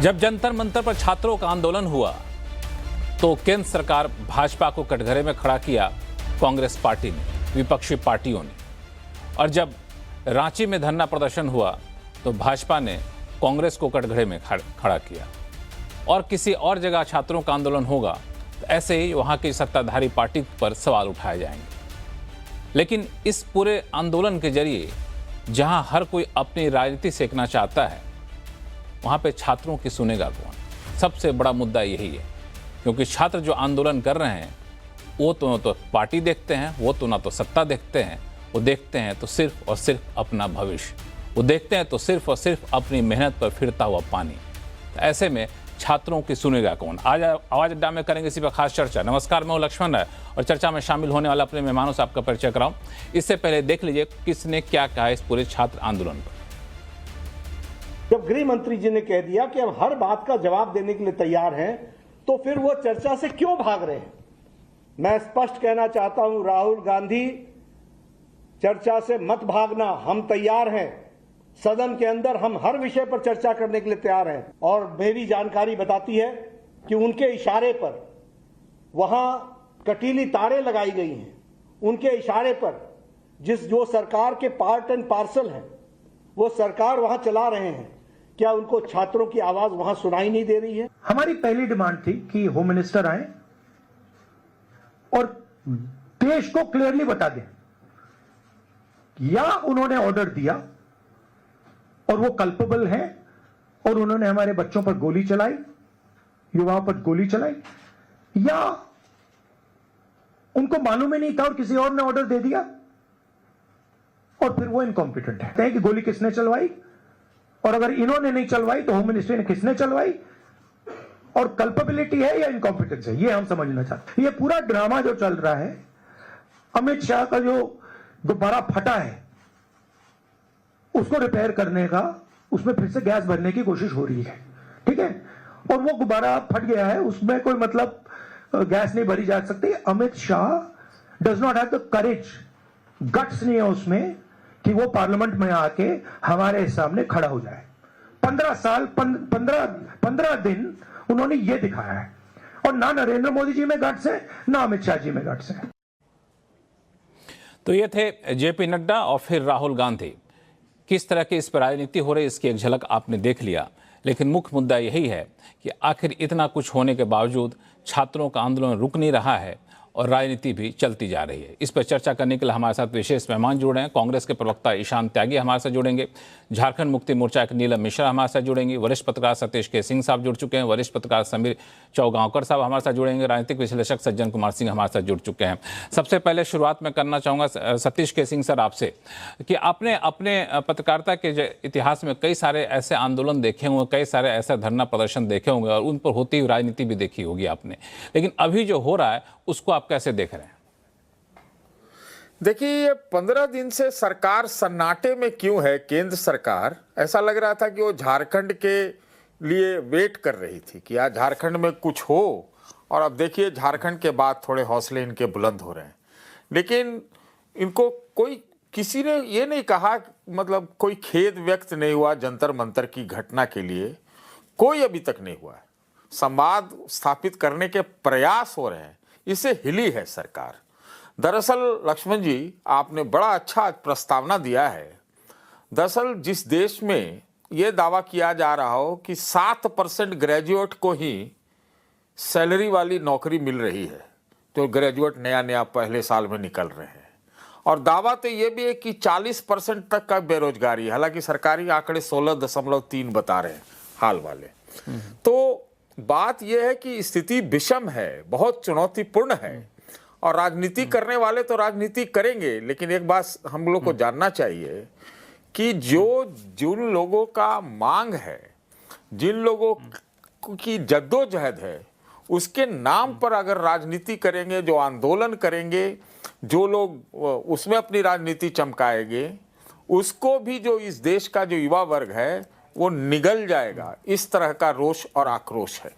जब जंतर मंतर पर छात्रों का आंदोलन हुआ तो केंद्र सरकार भाजपा को कटघरे में खड़ा किया कांग्रेस पार्टी ने, विपक्षी पार्टियों ने। और जब रांची में धरना प्रदर्शन हुआ तो भाजपा ने कांग्रेस को कटघरे में खड़ा किया। और किसी और जगह छात्रों का आंदोलन होगा तो ऐसे ही वहां की सत्ताधारी पार्टी पर सवाल उठाए जाएंगे। लेकिन इस पूरे आंदोलन के जरिए जहां हर कोई अपनी राजनीति सेकना चाहता है, वहां पे छात्रों की सुनेगा कौन? सबसे बड़ा मुद्दा यही है, क्योंकि छात्र जो आंदोलन कर रहे हैं वो तो पार्टी देखते हैं, वो तो ना तो सत्ता देखते हैं, वो देखते हैं तो सिर्फ और सिर्फ अपना भविष्य, वो देखते हैं तो सिर्फ और सिर्फ अपनी मेहनत पर फिरता हुआ पानी। तो ऐसे में छात्रों की सुनेगा कौन? आज आवाज अड्डा में करेंगे इसी पर खास चर्चा। नमस्कार, मैं हूं लक्ष्मण राय और चर्चा में शामिल होने वाला अपने मेहमानों से आपका परिचय कराऊं। इससे पहले देख लीजिए किसने क्या कहा इस पूरे छात्र आंदोलन पर। जब गृह मंत्री जी ने कह दिया कि हम हर बात का जवाब देने के लिए तैयार हैं, तो फिर वो चर्चा से क्यों भाग रहे हैं? मैं स्पष्ट कहना चाहता हूं, राहुल गांधी, चर्चा से मत भागना। हम तैयार हैं, सदन के अंदर हम हर विषय पर चर्चा करने के लिए तैयार हैं। और मेरी जानकारी बताती है कि उनके इशारे पर वहां कटीली तारें लगाई गई हैं। उनके इशारे पर जो सरकार के पार्ट एंड पार्सल हैं, वो सरकार वहां चला रहे हैं। क्या उनको छात्रों की आवाज वहां सुनाई नहीं दे रही है? हमारी पहली डिमांड थी कि होम मिनिस्टर आए और देश को क्लियरली बता दें, या उन्होंने ऑर्डर दिया और वो कल्पेबल हैं और उन्होंने हमारे बच्चों पर गोली चलाई, युवाओं पर गोली चलाई, या उनको मालूम ही नहीं था और किसी और ने ऑर्डर दे दिया और फिर वो इनकॉम्पिटेंट है कि गोली किसने चलवाई, और अगर इन्होंने नहीं चलवाई तो होम मिनिस्ट्री ने किसने चलवाई, और कल्पेबिलिटी है या इनकॉम्पिटेंस है, ये हम समझना चाहते हैं। ये पूरा ड्रामा जो चल रहा है, अमित शाह का जो गुब्बारा फटा है उसको रिपेयर करने का, उसमें फिर से गैस भरने की कोशिश हो रही है, ठीक है, और वो गुब्बारा फट गया है, उसमें कोई मतलब गैस नहीं भरी जा सकती। Amit Shah does not have the courage, guts नहीं है उसमें कि वो पार्लियामेंट में आके हमारे सामने खड़ा हो जाए। 15 साल 15 दिन उन्होंने ये दिखाया है, और ना नरेंद्र मोदी जी में गट्स है, ना अमित शाह जी में गट्स है। तो ये थे जेपी नड्डा और फिर राहुल गांधी। किस तरह की इस पर राजनीति हो रही है इसकी एक झलक आपने देख लिया, लेकिन मुख्य मुद्दा यही है कि आखिर इतना कुछ होने के बावजूद छात्रों का आंदोलन रुक नहीं रहा है और राजनीति भी चलती जा रही है। इस पर चर्चा करने के लिए हमारे साथ विशेष मेहमान जुड़े हैं। कांग्रेस के प्रवक्ता ईशान त्यागी हमारे साथ जुड़ेंगे, झारखंड मुक्ति मोर्चा के नीलम मिश्रा हमारे साथ जुड़ेंगे, वरिष्ठ पत्रकार सतीश के सिंह साहब जुड़ चुके हैं, वरिष्ठ पत्रकार समीर चौगांवकर साहब हमारे साथ जुड़ेंगे, राजनीतिक विश्लेषक सज्जन कुमार सिंह हमारे साथ जुड़ चुके हैं। सबसे पहले शुरुआत में करना चाहूँगा सतीश के सिंह सर आपसे कि आपने अपने पत्रकारिता के इतिहास में कई सारे ऐसे आंदोलन देखे होंगे, कई सारे ऐसे धरना प्रदर्शन देखे होंगे और उन पर होती हुई राजनीति भी देखी होगी आपने, लेकिन अभी जो हो रहा है उसको आप कैसे देख रहे हैं? देखिए, ये 15 दिन से सरकार सन्नाटे में क्यों है? केंद्र सरकार, ऐसा लग रहा था कि वो झारखंड के लिए वेट कर रही थी कि आज झारखंड में कुछ हो, और अब देखिए झारखंड के बाद थोड़े हौसले इनके बुलंद हो रहे हैं। लेकिन इनको किसी ने ये नहीं कहा, मतलब कोई खेद व्यक्त नहीं हुआ जंतर मंतर की घटना के लिए, कोई अभी तक नहीं हुआ है। संवाद स्थापित करने के प्रयास हो रहे हैं, इससे हिली है सरकार। दरअसल लक्ष्मण जी, आपने बड़ा अच्छा प्रस्तावना दिया है। दरअसल जिस देश में ये दावा किया जा रहा हो कि 7% ग्रेजुएट को ही सैलरी वाली नौकरी मिल रही है, जो ग्रेजुएट नया पहले साल में निकल रहे हैं, और दावा तो ये भी है कि 40% तक का बेरोजगारी है। हालांकि सरकारी आंकड़े 16.3 बता रहे हैं हाल वाले। तो बात यह है कि स्थिति विषम है, बहुत चुनौतीपूर्ण है, और राजनीति करने वाले तो राजनीति करेंगे, लेकिन एक बात हम लोग को जानना चाहिए कि जिन लोगों का मांग है, जिन लोगों की जद्दोजहद है, उसके नाम पर अगर राजनीति करेंगे, जो आंदोलन करेंगे, जो लोग उसमें अपनी राजनीति चमकाएंगे, उसको भी जो इस देश का जो युवा वर्ग है वो निगल जाएगा। इस तरह का रोष और आक्रोश है।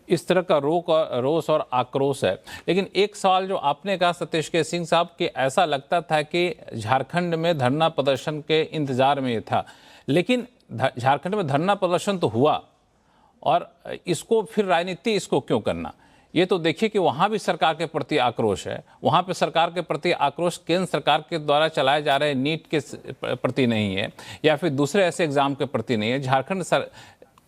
इस तरह का रोष और आक्रोश है। लेकिन एक सवाल जो आपने कहा सतीश के सिंह साहब कि ऐसा लगता था कि झारखंड में धरना प्रदर्शन के इंतजार में ये था, लेकिन झारखंड में धरना प्रदर्शन तो हुआ, और इसको फिर राजनीति इसको क्यों करना? ये तो देखिए कि वहाँ भी सरकार के प्रति आक्रोश है, वहाँ पे सरकार के प्रति आक्रोश केंद्र सरकार के द्वारा चलाए जा रहे नीट के प्रति नहीं है, या फिर दूसरे ऐसे एग्जाम के प्रति नहीं है। झारखंड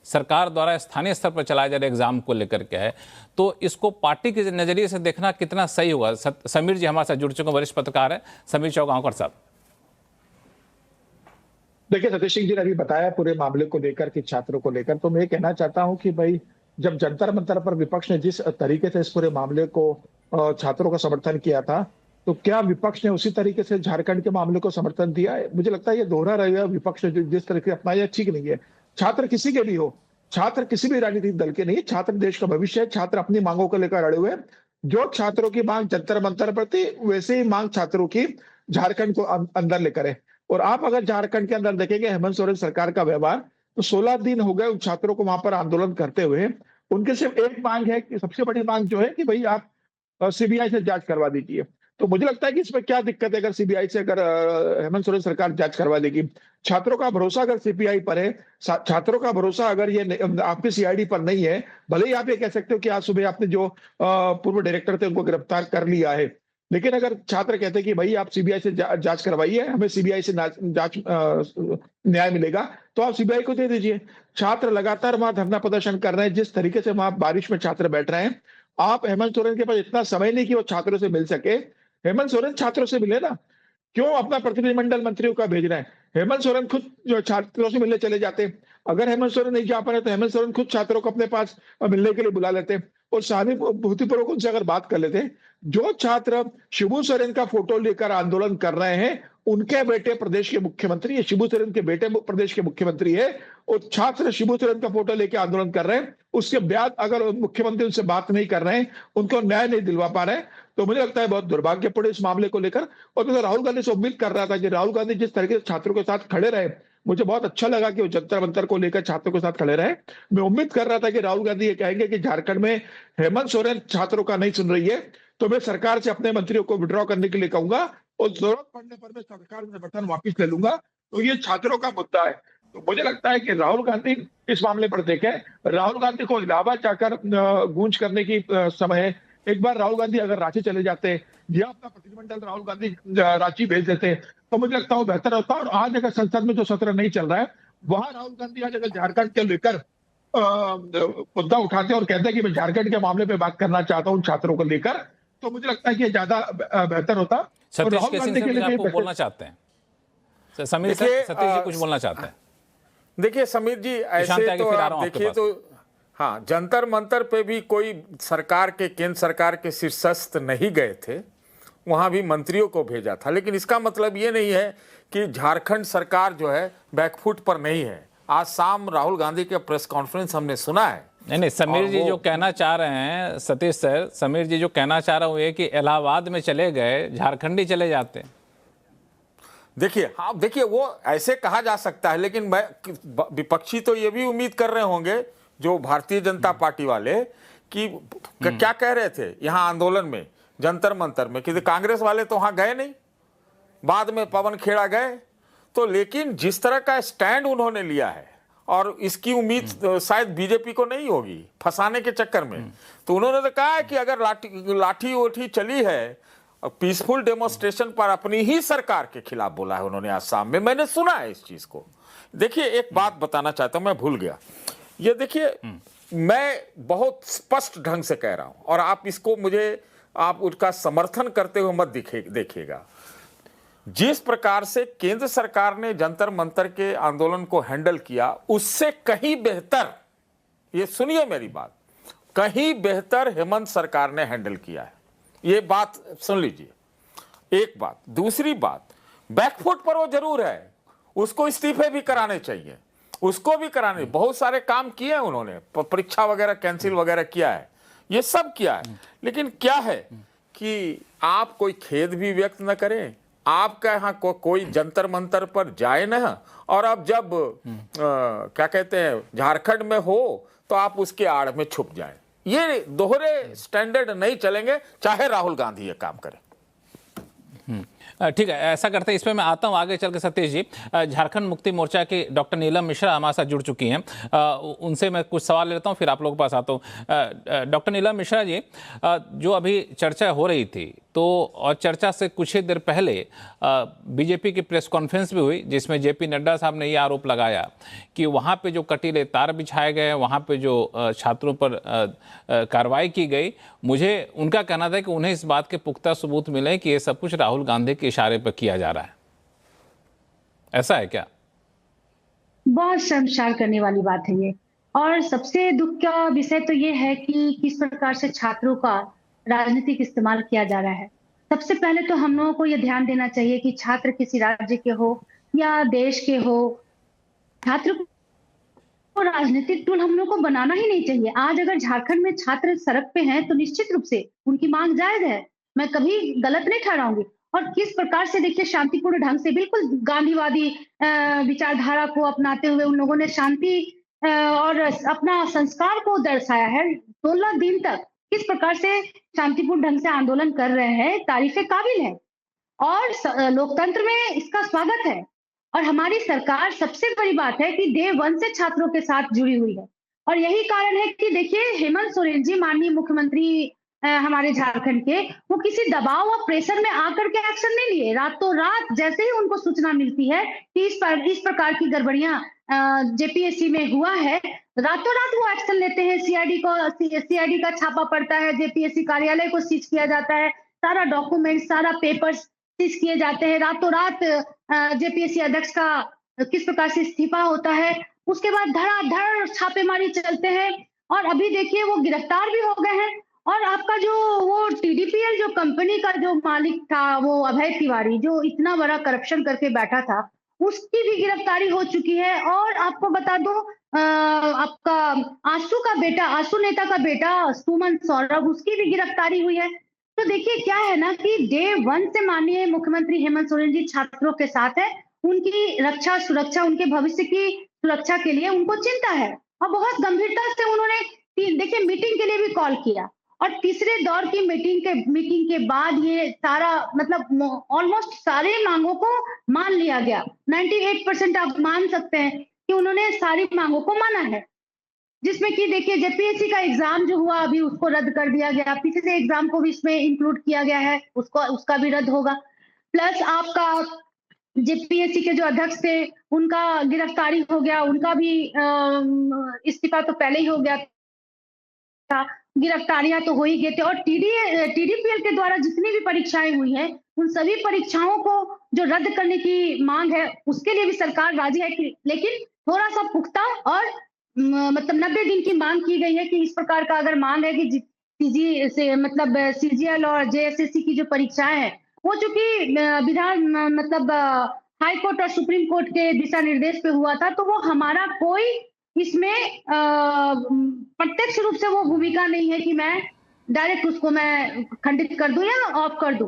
सरकार द्वारा स्थानीय स्तर पर चलाए जा रहे एग्जाम को लेकर के है। तो इसको पार्टी के नजरिए से देखना कितना सही होगा? समीर जी हमारे साथ जुड़ चुके हैं, वरिष्ठ पत्रकार है समीर चौगांवकर साहब। देखिए सतीश सिंह जी ने अभी बताया पूरे मामले को लेकर के, छात्रों को लेकर, तो मैं ये कहना चाहता हूं कि भाई जब जंतर मंतर पर विपक्ष ने जिस तरीके से इस पूरे मामले को छात्रों का समर्थन किया था, तो क्या विपक्ष ने उसी तरीके से झारखंड के मामले को समर्थन दिया है? मुझे लगता है ये दोहरा रवैया विपक्ष ने जिस तरीके से अपनाया ठीक नहीं है। छात्र किसी के भी हो, छात्र किसी भी राजनीतिक दल के नहीं, छात्र देश का भविष्य है। छात्र अपनी मांगों को लेकर अड़े हुए हैं। जो छात्रों की मांग जंतर मंतर पर थी, वैसे ही मांग छात्रों की झारखंड को अंदर लेकर है। और आप अगर झारखंड के अंदर देखेंगे हेमंत सोरेन सरकार का व्यवहार, तो 16 दिन हो गए उन छात्रों को वहां पर आंदोलन करते हुए। उनके सिर्फ एक मांग है, कि सबसे बड़ी मांग जो है कि भाई आप सीबीआई से जांच करवा दीजिए। तो मुझे लगता है कि इसमें क्या दिक्कत है अगर सीबीआई से अगर हेमंत सोरेन सरकार जांच करवा देगी। छात्रों का भरोसा अगर सीबीआई पर है, छात्रों का भरोसा अगर ये आपकी सीआईडी पर नहीं है, भले ही आप ये कह सकते हो कि आज सुबह आपने जो पूर्व डायरेक्टर थे उनको गिरफ्तार कर लिया है, लेकिन अगर छात्र कहते हैं कि भाई आप सीबीआई से जांच करवाइए, हमें सीबीआई से जांच न्याय मिलेगा, तो आप सीबीआई को दे दीजिए। छात्र लगातार वहां धरना प्रदर्शन कर रहे हैं, जिस तरीके से वहां बारिश में छात्र बैठ रहे हैं। आप हेमंत सोरेन के पास इतना समय नहीं कि वो छात्रों से मिल सके। हेमंत सोरेन छात्रों से मिले ना, क्यों अपना प्रतिनिधिमंडल मंत्रियों का भेज रहे हैं? हेमंत सोरेन खुद जो छात्रों से मिलने चले जाते। अगर हेमंत सोरेन नहीं जा पा रहे तो हेमंत सोरेन खुद छात्रों को अपने पास मिलने के लिए बुला लेते और सहानुभूतिपूर्वक उनसे अगर बात कर लेते। जो छात्र शिबू सोरेन का फोटो लेकर आंदोलन कर रहे हैं, उनके बेटे प्रदेश के मुख्यमंत्री है, शिबू सोरेन के बेटे प्रदेश के मुख्यमंत्री है, और छात्र शिबू सोरेन का फोटो लेकर आंदोलन कर रहे हैं। उसके बाद अगर मुख्यमंत्री उनसे बात नहीं कर रहे हैं, उनको न्याय नहीं दिलवा पा रहे हैं, तो मुझे लगता है बहुत दुर्भाग्यपूर्ण इस मामले को लेकर। और मैं राहुल गांधी से उम्मीद कर रहा था कि राहुल गांधी जिस तरीके से छात्रों के साथ खड़े रहे, मुझे बहुत अच्छा लगा कि वो जंतर मंतर को लेकर छात्रों के साथ खड़े रहे। मैं उम्मीद कर रहा था कि राहुल गांधी ये कहेंगे कि झारखंड में हेमंत सोरेन छात्रों का नहीं सुन रही है, तो मैं सरकार से अपने मंत्रियों को विड्रॉ करने के लिए कहूंगा और जरूरत पड़ने पर मैं सरकार से समर्थन वापिस ले लूंगा। तो ये छात्रों का मुद्दा है। तो मुझे लगता है कि राहुल गांधी इस मामले पर देखें, राहुल गांधी को इलाहाबाद जाकर गूंज करने की समय है। एक बार राहुल गांधी अगर रांची चले जाते या अपना प्रतिनिधिमंडल राहुल गांधी रांची भेज देते, तो मुझे लगता है वो बेहतर होता। और आज अगर संसद में जो सत्र नहीं चल रहा है, वहां राहुल गांधी आज अगर झारखंड के लेकर मुद्दा उठाते और कहते हैं कि मैं झारखंड के मामले पे बात करना चाहता हूं छात्रों को लेकर, तो मुझे लगता है कि ये ज्यादा बेहतर होता। सतीश के सिंह सर आपको बोलना चाहते हैं? समीर सर, सतीश जी कुछ बोलना चाहते हैं? देखिए समीर जी, ऐसे तो आप देखिए तो हाँ, जंतर मंतर पे भी कोई सरकार के, केंद्र सरकार के शीर्षस्थ नहीं गए थे, वहां भी मंत्रियों को भेजा था। लेकिन इसका मतलब ये नहीं है कि झारखंड सरकार जो है बैकफुट पर नहीं है। आज शाम राहुल गांधी के प्रेस कॉन्फ्रेंस हमने सुना है। नहीं, समीर जी जो कहना चाह रहे हैं, सतीश सर, समीर जी जो कहना चाह रहे हैं कि इलाहाबाद में चले गए, झारखंडी चले जाते। देखिए, हाँ देखिए, वो ऐसे कहा जा सकता है, लेकिन विपक्षी तो ये भी उम्मीद कर रहे होंगे, जो भारतीय जनता पार्टी वाले, कि क्या कह रहे थे यहाँ आंदोलन में, जंतर मंतर में, कि कांग्रेस वाले तो वहां गए नहीं, बाद में पवन खेड़ा गए। तो लेकिन जिस तरह का स्टैंड उन्होंने लिया है, और इसकी उम्मीद शायद बीजेपी को नहीं होगी फंसाने के चक्कर में, तो उन्होंने तो कहा है कि अगर लाठी उठी चली है, पीसफुल डेमोन्स्ट्रेशन पर अपनी ही सरकार के खिलाफ बोला है उन्होंने आज शाम में, मैंने सुना है इस चीज को। देखिए, एक बात बताना चाहता हूं, मैं भूल गया। ये देखिए, मैं बहुत स्पष्ट ढंग से कह रहा हूं, और आप इसको मुझे, आप उसका समर्थन करते हुए मत देखिएगा। जिस प्रकार से केंद्र सरकार ने जंतर मंतर के आंदोलन को हैंडल किया, उससे कहीं बेहतर, ये सुनिए मेरी बात, कहीं बेहतर हेमंत सरकार ने हैंडल किया है। ये बात सुन लीजिए, एक बात। दूसरी बात, बैकफुट पर वो जरूर है, उसको इस्तीफे भी कराने चाहिए, उसको भी कराने, बहुत सारे काम किए हैं उन्होंने, परीक्षा वगैरह कैंसिल वगैरह किया है, ये सब किया है। लेकिन क्या है कि आप कोई खेद भी व्यक्त न करें, आपका यहाँ कोई जंतर मंतर पर जाए ना, और अब जब क्या कहते हैं झारखंड में हो तो आप उसके आड़ में छुप जाएं। ये दोहरे स्टैंडर्ड नहीं चलेंगे, चाहे राहुल गांधी ये काम करें। ठीक है, ऐसा करते हैं, इसमें मैं आता हूं आगे चल के। सतीश जी, झारखंड मुक्ति मोर्चा की डॉक्टर नीलम मिश्रा हमारे साथ जुड़ चुकी हैं, उनसे मैं कुछ सवाल लेता हूं, फिर आप लोगों के पास आता हूं। डॉक्टर नीलम मिश्रा जी, जो अभी चर्चा हो रही थी, तो और चर्चा से कुछ ही देर पहले बीजेपी की प्रेस कॉन्फ्रेंस भी हुई, जिसमें जेपी नड्डा साहब ने यह आरोप लगाया कि वहां पे जो कटीले तार बिछाए गए, वहां पे जो छात्रों पर कार्रवाई की गई, मुझे उनका कहना था कि उन्हें इस बात के पुख्ता सबूत मिले कि ये सब कुछ राहुल गांधी के इशारे पर किया जा रहा है। ऐसा है क्या? बहुत शर्मसार करने वाली बात है ये। और सबसे दुख का विषय तो ये है कि किस प्रकार से छात्रों का राजनीतिक इस्तेमाल किया जा रहा है। सबसे पहले तो हम लोगों को ये ध्यान देना चाहिए कि छात्र किसी राज्य के हो या देश के हो, छात्र को राजनीतिक टूल हम लोग को बनाना ही नहीं चाहिए। आज अगर झारखंड में छात्र सड़क पे हैं तो निश्चित रूप से उनकी मांग जायज है, मैं कभी गलत नहीं ठहराऊंगी। और किस प्रकार से देखिए शांतिपूर्ण ढंग से, बिल्कुल गांधीवादी विचारधारा को अपनाते हुए उन लोगों ने शांति और अपना संस्कार को दर्शाया है। 16 दिन तक किस प्रकार से शांतिपूर्ण ढंग से आंदोलन कर रहे हैं, तारीफे काबिल है। और लोकतंत्र में इसका स्वागत है। और हमारी सरकार, सबसे बड़ी बात है कि डे 1 से छात्रों के साथ जुड़ी हुई है। और यही कारण है कि देखिए हेमंत सोरेन जी, माननीय मुख्यमंत्री हमारे झारखंड के, वो किसी दबाव और प्रेशर में आकर के एक्शन नहीं लिए। रातों रात जैसे ही उनको सूचना मिलती है कि इस प्रकार की गड़बड़ियां जेपीएससी में हुआ है, रातों रात वो एक्शन लेते हैं। सीआईडी का छापा पड़ता है, जेपीएससी कार्यालय को सीज किया जाता है, सारा डॉक्यूमेंट, सारा पेपर्स सीज किए जाते हैं। रातों रात जेपीएससी अध्यक्ष का किस प्रकार से इस्तीफा होता है, उसके बाद धड़ाधड़ छापेमारी चलते हैं। और अभी देखिए वो गिरफ्तार भी हो गए हैं। और आपका जो वो टीडीपीएल जो कंपनी का जो मालिक था, वो अभय तिवारी, जो इतना बड़ा करप्शन करके बैठा था, उसकी भी गिरफ्तारी हो चुकी है। और आपको बता दो, आपका आंसू का बेटा, आंसू नेता का बेटा सुमन सौरभ, उसकी भी गिरफ्तारी हुई है। तो देखिए क्या है ना कि डे 1 से माननीय मुख्यमंत्री हेमंत सोरेन जी छात्रों के साथ है। उनकी रक्षा, सुरक्षा, उनके भविष्य की सुरक्षा के लिए उनको चिंता है। और बहुत गंभीरता से उन्होंने देखिए मीटिंग के लिए भी कॉल किया। और तीसरे दौर की मीटिंग के बाद ये सारा, मतलब ऑलमोस्ट सारे मांगों को मान लिया गया। 98% आप मान सकते हैं कि उन्होंने सारी मांगों को माना है। जिसमें कि देखिए जेपीएससी का एग्जाम जो हुआ अभी उसको रद्द कर दिया गया, पिछले एग्जाम को भी इसमें इंक्लूड किया गया है, उसका भी रद्द होगा। प्लस आपका जेपीएससी के जो अध्यक्ष थे उनका गिरफ्तारी हो गया, उनका भी इस्तीफा तो पहले ही हो गया था, गिरफ्तारियां तो हो ही गए थे। और टीडीपीएल के द्वारा जितनी भी परीक्षाएं हुई हैं, उन सभी परीक्षाओं को जो रद्द करने की मांग है, उसके लिए भी सरकार राजी है कि, लेकिन थोड़ा सा पुख्ता और मतलब 90 दिन की मांग की गई है कि इस प्रकार का अगर मांग है कि सीजीएल और जेएसएससी की जो परीक्षाएं हैं, वो चूंकि विधान मतलब हाई कोर्ट और सुप्रीम कोर्ट के दिशा निर्देश पे हुआ था, तो वो हमारा कोई इसमें प्रत्यक्ष रूप से वो भूमिका नहीं है कि मैं डायरेक्ट उसको मैं खंडित कर दूं या ऑफ कर दूं,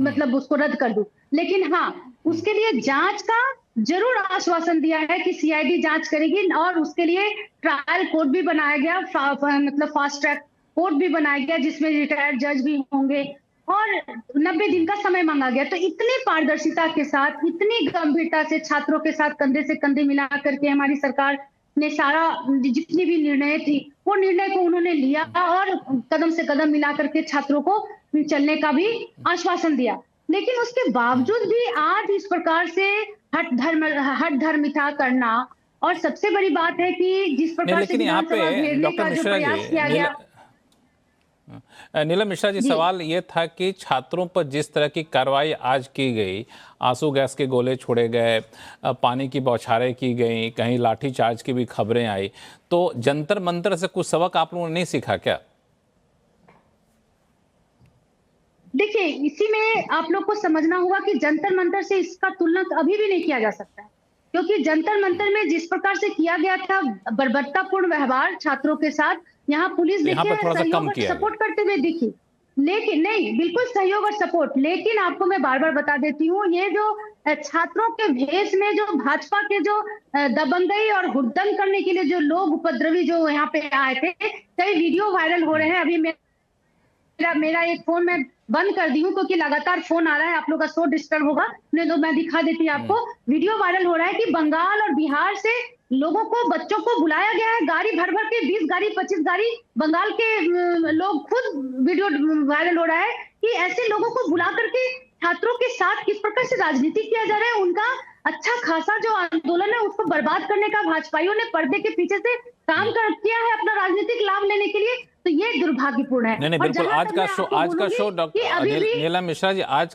मतलब उसको रद्द कर दूं। लेकिन हाँ, उसके लिए जांच का जरूर आश्वासन दिया है कि सीआईडी जांच करेगी। और उसके लिए ट्रायल कोर्ट भी बनाया गया, मतलब फास्ट ट्रैक कोर्ट भी बनाया गया, जिसमें रिटायर्ड जज भी होंगे। और 90 दिन का समय मांगा गया। तो इतनी पारदर्शिता के साथ, इतनी गंभीरता से छात्रों के साथ कंधे से कंधे मिला करके हमारी सरकार ने सारा जितनी भी निर्णय थी, वो निर्णय को उन्होंने लिया और कदम से कदम मिला करके छात्रों को चलने का भी आश्वासन दिया। लेकिन उसके बावजूद भी आज इस प्रकार से हट धर्मिता करना, और सबसे बड़ी बात है कि जिस प्रकार से विधानसभा घेरने का जो प्रयास किया गया। नीलम मिश्रा जी, सवाल ये था कि छात्रों पर जिस तरह की कार्रवाई आज की गई, आंसू गैस के गोले छोड़े गए, पानी की बौछारें की गई, कहीं लाठीचार्ज की भी खबरें आई, तो जंतर मंतर से कुछ सबक आप लोगों ने नहीं सीखा क्या? देखिए, इसी में आप लोग को समझना होगा कि जंतर मंतर से इसका तुलना अभी भी नहीं किया जा सकता है, क्योंकि जंतर मंतर में जिस प्रकार से किया गया था बर्बरतापूर्ण व्यवहार छात्रों के साथ, यहाँ पुलिस देखिए सहयोग और सपोर्ट करते हुए दिखी। लेकिन नहीं, बिल्कुल सहयोग और सपोर्ट। लेकिन आपको मैं बार बार बता देती हूँ, ये जो छात्रों के भेष में जो भाजपा के जो दबंगई और हुड़दंग करने के लिए जो लोग उपद्रवी जो यहाँ पे आए थे, कई वीडियो वायरल हो रहे हैं। अभी मैं मेरा एक फोन मैं बंद कर दी हूँ क्योंकि लगातार फोन आ रहा है, आप लोग का शो डिस्टर्ब होगा, नहीं तो मैं दिखा देती आपको। वीडियो वायरल हो रहा है कि बंगाल और बिहार से लोगों को, बच्चों को बुलाया गया है, गाड़ी भर भर के 20 गाड़ी 25 गाड़ी बंगाल के लोग, खुद वीडियो वायरल हो रहा है कि ऐसे लोगों को बुला करके छात्रों के साथ किस प्रकार से राजनीति किया जा रहा है। उनका अच्छा खासा जो आंदोलन है उसको बर्बाद करने का भाजपाइयों ने पर्दे के पीछे से काम किया है अपना राजनीतिक लाभ लेने के लिए, तो ये दुर्भाग्यपूर्ण है। नहीं, और बिल्कुल। जहां आज तक का मैं शो आपको बोलूंगी डॉक्टर कि अभी भी नीलम मिश्रा जी, आज